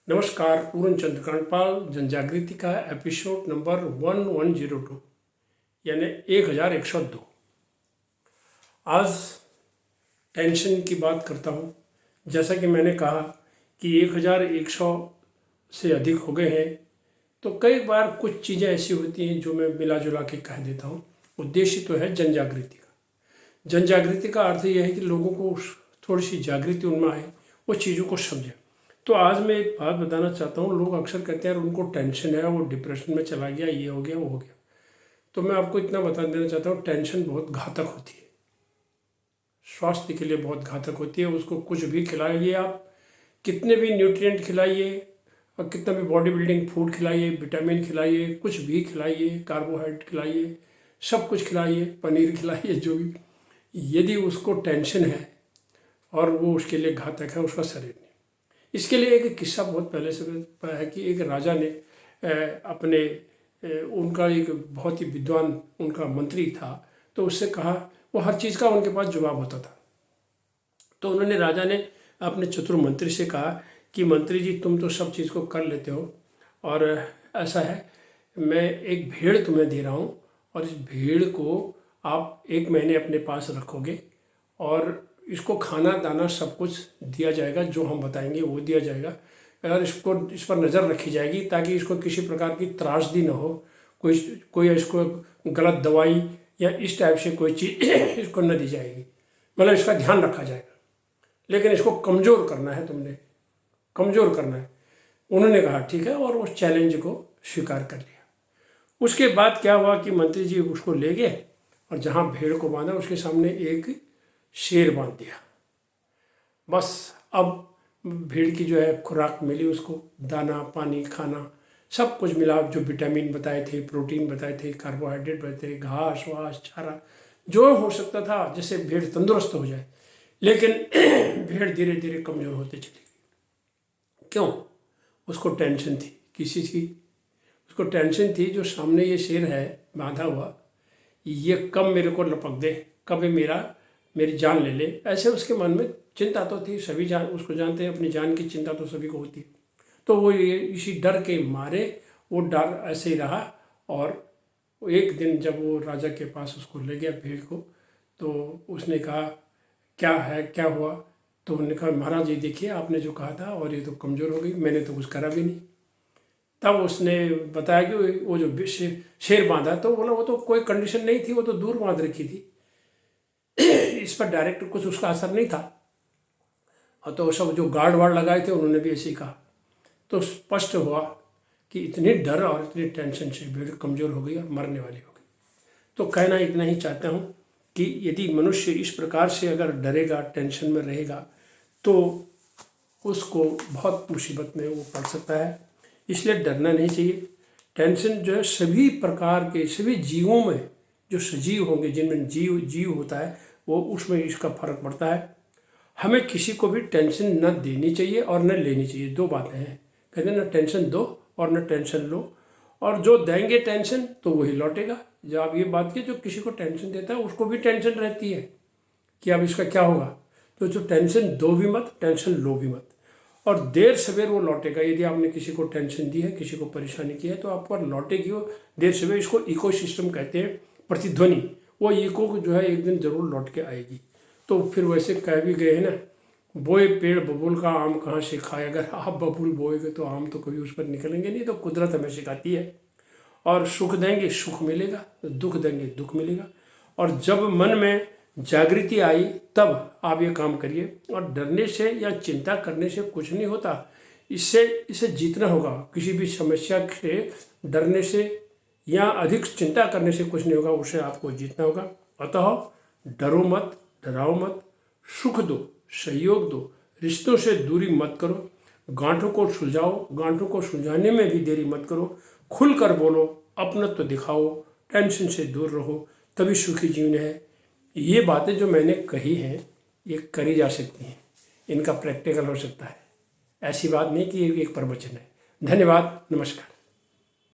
नमस्कार, पूर्ण चंद्र कांडपाल जनजागृति का एपिसोड नंबर 1102 यानी 1102। आज टेंशन की बात करता हूँ। जैसा कि मैंने कहा कि 1100 से अधिक हो गए हैं, तो कई बार कुछ चीज़ें ऐसी होती हैं जो मैं मिला जुला के कह देता हूँ। उद्देश्य तो है जनजागृति का। जनजागृति का अर्थ यह है कि लोगों को थोड़ी सी जागृति उनमें आए, वो चीज़ों को समझें। तो आज मैं एक बात बताना चाहता हूँ। लोग अक्सर कहते हैं उनको टेंशन है, वो डिप्रेशन में चला गया, ये हो गया, वो हो गया। तो मैं आपको इतना बता देना चाहता हूँ, टेंशन बहुत घातक होती है, स्वास्थ्य के लिए बहुत घातक होती है। उसको कुछ भी खिलाइए आप, कितने भी न्यूट्रिएंट खिलाइए और कितना भी बॉडी बिल्डिंग फूड खिलाइए, विटामिन खिलाइए, कुछ भी खिलाइए, कार्बोहाइड्रेट खिलाइए, सब कुछ खिलाइए, पनीर खिलाइए, जो भी, यदि उसको टेंशन है और वो उसके लिए घातक है, उसका शरीर नहीं। इसके लिए एक किस्सा बहुत पहले से है कि एक राजा ने अपने उनका एक बहुत ही विद्वान उनका मंत्री था, तो उससे कहा, वो हर चीज़ का उनके पास जवाब होता था। तो उन्होंने राजा ने अपने चतुर मंत्री से कहा कि मंत्री जी, तुम तो सब चीज़ को कर लेते हो, और ऐसा है, मैं एक भेड़ तुम्हें दे रहा हूँ और इस भेड़ को आप 1 महीने अपने पास रखोगे और इसको खाना दाना सब कुछ दिया जाएगा, जो हम बताएंगे वो दिया जाएगा, और इस पर नज़र रखी जाएगी ताकि इसको किसी प्रकार की त्रासदी ना हो, कोई इसको गलत दवाई या इस टाइप से कोई चीज़ इसको न दी जाएगी, मतलब इसका ध्यान रखा जाएगा। लेकिन इसको कमज़ोर करना है, तुमने कमज़ोर करना है। उन्होंने कहा ठीक है, और उस चैलेंज को स्वीकार कर लिया। उसके बाद क्या हुआ कि मंत्री जी उसको ले गए और जहाँ भेड़ को बांधा उसके सामने एक शेर बांध दिया। बस अब भेड़ की जो है खुराक मिली उसको, दाना पानी खाना सब कुछ मिला, जो विटामिन बताए थे, प्रोटीन बताए थे, कार्बोहाइड्रेट बताए थे, घास वास चारा जो हो सकता था जिससे भेड़ तंदुरुस्त हो जाए। लेकिन भेड़ धीरे धीरे कमज़ोर होते चली गई। क्यों? उसको टेंशन थी किसी की, उसको टेंशन थी जो सामने ये शेर है बांधा हुआ, ये कब मेरे को लपक दे, कब मेरी जान ले ले। ऐसे उसके मन में चिंता तो थी, सभी जान उसको जानते हैं, अपनी जान की चिंता तो सभी को होती है। तो वो ये इसी डर के मारे वो डर ऐसे ही रहा। और एक दिन जब वो राजा के पास उसको ले गया भेड़ को, तो उसने कहा क्या है, क्या हुआ? तो उन्होंने कहा महाराज ये देखिए, आपने जो कहा था और ये तो कमज़ोर हो गई, मैंने तो कुछ करा भी नहीं। तब उसने बताया कि वो जो शेर बांधा, तो बोला वो तो कोई कंडीशन नहीं थी, वो तो दूर बांध रखी थी, इस पर डायरेक्ट कुछ उसका असर नहीं था। और तो सब जो गार्ड वार्ड लगाए थे उन्होंने भी ऐसे ही कहा। तो स्पष्ट हुआ कि इतनी डर और इतनी टेंशन से भीड़ कमज़ोर हो गई और मरने वाली हो गई। तो कहना इतना ही चाहता हूँ कि यदि मनुष्य इस प्रकार से अगर डरेगा, टेंशन में रहेगा, तो उसको बहुत मुसीबत में वो पड़ सकता है। इसलिए डरना नहीं चाहिए। टेंशन जो है सभी प्रकार के सभी जीवों में, जो सजीव होंगे जिनमें जीव होता है, वो उसमें इसका फर्क पड़ता है। हमें किसी को भी टेंशन न देनी चाहिए और न लेनी चाहिए, 2 बातें हैं। कहते हैं न टेंशन दो और न टेंशन लो, और जो देंगे टेंशन तो वही लौटेगा। जब आप ये बात की, जो किसी को टेंशन देता है उसको भी टेंशन रहती है कि अब इसका क्या होगा। तो जो टेंशन दो भी मत, टेंशन लो भी मत, और देर सवेर वो लौटेगा। यदि आपने किसी को टेंशन दी है, किसी को परेशानी की है, तो आप पर लौटेगी वो देर सवेर। इसको इकोसिस्टम कहते हैं, प्रतिध्वनि। वो इको जो है एक दिन जरूर लौट के आएगी। तो फिर वैसे कह भी गए हैं ना, बोए पेड़ बबूल का आम कहाँ से खाए। अगर आप बबूल बोएगे तो आम तो कभी उस पर निकलेंगे नहीं। तो कुदरत हमें सिखाती है, और सुख देंगे सुख मिलेगा, दुख देंगे दुख मिलेगा। और जब मन में जागृति आई तब आप ये काम करिए। और डरने से या चिंता करने से कुछ नहीं होता, इसे जीतना होगा। किसी भी समस्या से डरने से या अधिक चिंता करने से कुछ नहीं होगा, उसे आपको जीतना होगा। अतः डरो मत, डराओ मत, सुख दो, सहयोग दो, रिश्तों से दूरी मत करो, गांठों को सुलझाओ, गांठों को सुलझाने में भी देरी मत करो, खुलकर बोलो, अपनत्व दिखाओ, टेंशन से दूर रहो, तभी सुखी जीवन है। ये बातें जो मैंने कही हैं ये करी जा सकती हैं, इनका प्रैक्टिकल हो सकता है। ऐसी बात नहीं कि ये एक प्रवचन है। धन्यवाद, नमस्कार।